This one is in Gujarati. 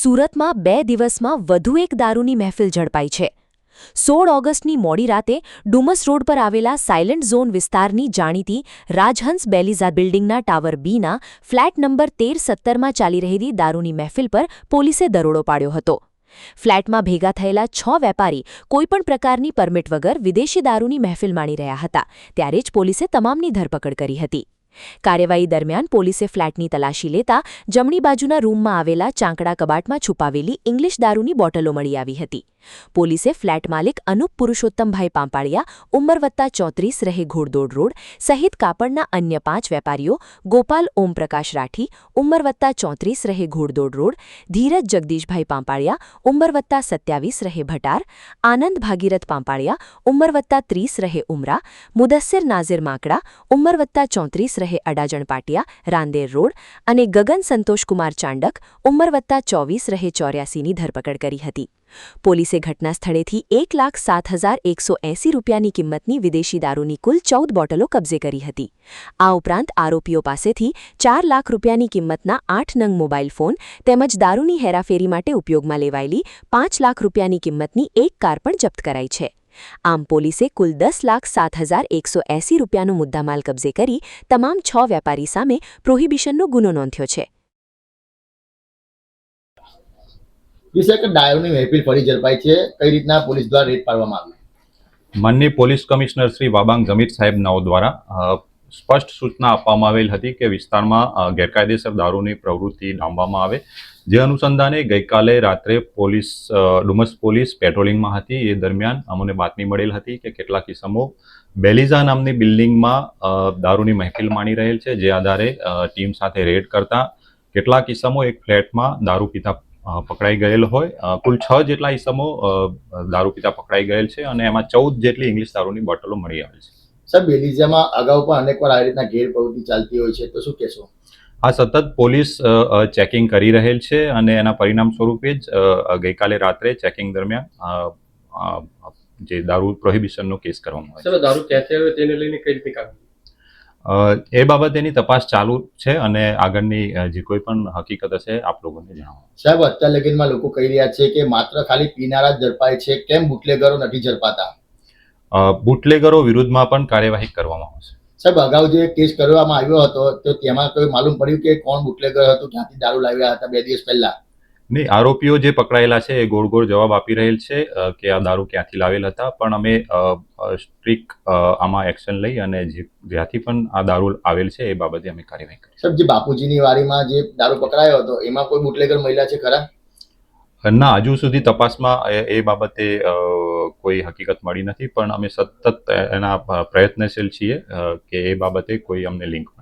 સુરતમાં 2 દિવસમાં વધુ એક દારૂની મહેફિલ ઝડપાઈ છે। 16 ઓગસ્ટની મોડી રાતે ડુમસ રોડ પર આવેલા સાયલન્ટ ઝોન વિસ્તારની જાણીતી રાજહંસ બેલીઝા બિલ્ડિંગના ટાવર બીના ફ્લેટ નંબર 1317માં ચાલી રહેલી દારૂની મહેફિલ પર પોલીસે દરોડો પાડ્યો હતો। ફ્લેટમાં ભેગા થયેલા 6 વેપારી કોઈપણ પ્રકારની પરમિટ વગર વિદેશી દારૂની મહેફિલ માણી રહ્યા હતા, ત્યારે જ પોલીસે તમામની ધરપકડ કરી હતી। કાર્યવાહી દરમિયાન પોલીસે ફ્લેટની તલાશી લેતા જમણી બાજુના રૂમમાં આવેલા ચાંકડા કબાટમાં છુપાવેલી ઇંગ્લિશ દારૂની બોટલો મળી આવી હતી। પોલીસે ફ્લેટ માલિક અનુપ પુરુષોત્તમભાઈ પાંપાળિયા, ઉંમર +34 રહે ઘોડદોડ રોડ, સહિત કાપડના અન્ય 5 વેપારીઓ ગોપાલ ઓમપ્રકાશ રાઠી, ઉંમર +34 રહે ઘોડદોડ રોડ, ધીરજ જગદીશભાઈ પાંપાળિયા, ઉંમર +27 રહે ભટાર, આનંદ ભાગીરથ પાંપાળિયા, ઉંમર +30 રહે ઉમરા, મુદસ્સિર નાઝિર માકડા, ઉંમર +34 રહે અડાજણ પાટિયા, રાંદેર રોડ અને ગગન સંતોષકુમાર ચાંડક, ઉંમર +24 રહે 84ની ધરપકડ કરી હતી। પોલીસે ઘટના સ્થળેથી 1,07,180 રૂપિયાની કિંમતની વિદેશી દારૂની કુલ 14 બોટલો કબજે કરી હતી। આ ઉપરાંત આરોપીઓ પાસેથી 4 લાખ રૂપિયાની કિંમતના 8 નંગ મોબાઈલ ફોન તેમજ દારૂની હેરાફેરી માટે ઉપયોગમાં લેવાયેલી 5 લાખ રૂપિયાની કિંમતની એક કાર પણ જપ્ત કરાઈ છે। આમ પોલીસે કુલ 10,07,180 રૂપિયાનો મુદ્દામાલ કબજે કરી તમામ 6 વેપારી સામે પ્રોહિબિશનનો ગુનો નોંધ્યો છે। વિશે કે દારૂની મહેફિલ ફરી ઝડપાઈ છે, કઈ રીતના પોલીસ દ્વારા રેડ પાડવામાં આવી? માનનીય પોલીસ કમિશનર શ્રી વાબાંગ જમીર સાહેબ નાઓ દ્વારા સ્પષ્ટ સૂચના આપવામાં આવેલ હતી કે વિસ્તારમાં ગેરકાયદેસર દારૂની પ્રવૃત્તિ ડામવામાં આવે। જે અનુસંધાને ગઈકાલે રાત્રે ડુમસ પોલીસ પેટ્રોલિંગમાં હતી। એ દરમિયાન અમને બાતમી મળેલ હતી કે કેટલાક ઇસમો બેલીઝા નામની બિલ્ડિંગમાં દારૂની મહેફિલ માણી રહેલ છે। જે આધારે ટીમ સાથે રેડ કરતા કેટલાક ઇસમો એક ફ્લેટમાં દારૂ પીતા પકડાઈ ગયેલ હોય। કુલ 6 જેટલા ઇસમો દારૂ પીતા પકડાઈ ગયેલ છે અને એમાં 14 જેટલી ઇંગ્લિશ દારૂની બોટલો મળી આવેલ છે। સર, બેલીઝામાં અગાઉ પણ અનેકવાર આ રીતના ગેરપ્રવૃત્તિ ચાલતી હોય છે, તો શું કહેશો? આ સતત પોલીસ ચેકિંગ કરી રહેલ છે અને એના પરિણામ સ્વરૂપે જ ગઈકાલે રાત્રે ચેકિંગ દરમિયાન જે દારૂ પ્રોહિબિશનનો કેસ કરવામાં આવ્યો। સર, દારૂ ક્યાંથી આવ્યો તેને લઈને કઈ રીતે કામ? એ બાબતેની તપાસ ચાલુ છે અને આગળની જે કોઈ પણ હકીકત હશે આપ લોકોને જણાવો। સાહેબ, અત્યાર લગીનમાં લોકો કહી રહ્યા છે કે માત્ર ખાલી પીનારા જ ઝડપાય છે, કેમ બુટલેગરો નથી ઝડપાતા? બુટલેગરો વિરુદ્ધમાં પણ કાર્યવાહી કરવામાં આવશે। સાહેબ, અગાઉ જે કેસ કરવામાં આવ્યો હતો તો તેમાં કોઈ માલુમ પડ્યું કે કોણ બુટલેગર હતું, ક્યાંથી દારૂ લાવ્યા હતા 2 દિવસ પહેલા? નહીં, આરોપીઓ જે પકડાયેલા છે એ ગોળ ગોળ જવાબ આપી રહેલ છે કે આ દારૂ ક્યાંથી લાવેલ હતા, પણ અમે સ્ટ્રિક્ટ આમાં એક્શન લઈ અને જ્યાંથી પણ આ દારૂ આવેલ છે એ બાબતે અમે કાર્યવાહી કરી। સાહેબ, જે બાપુજીની વાડીમાં જે દારૂ પકડાયો હતો એમાં કોઈ બુટલેગર મહિલા છે ખરા? ના, હજુ સુધી તપાસમાં એ બાબતે કોઈ હકીકત મળી નથી, પણ અમે સતત એના પ્રયત્નશીલ છીએ કે એ બાબતે કોઈ અમને લિંક મળે।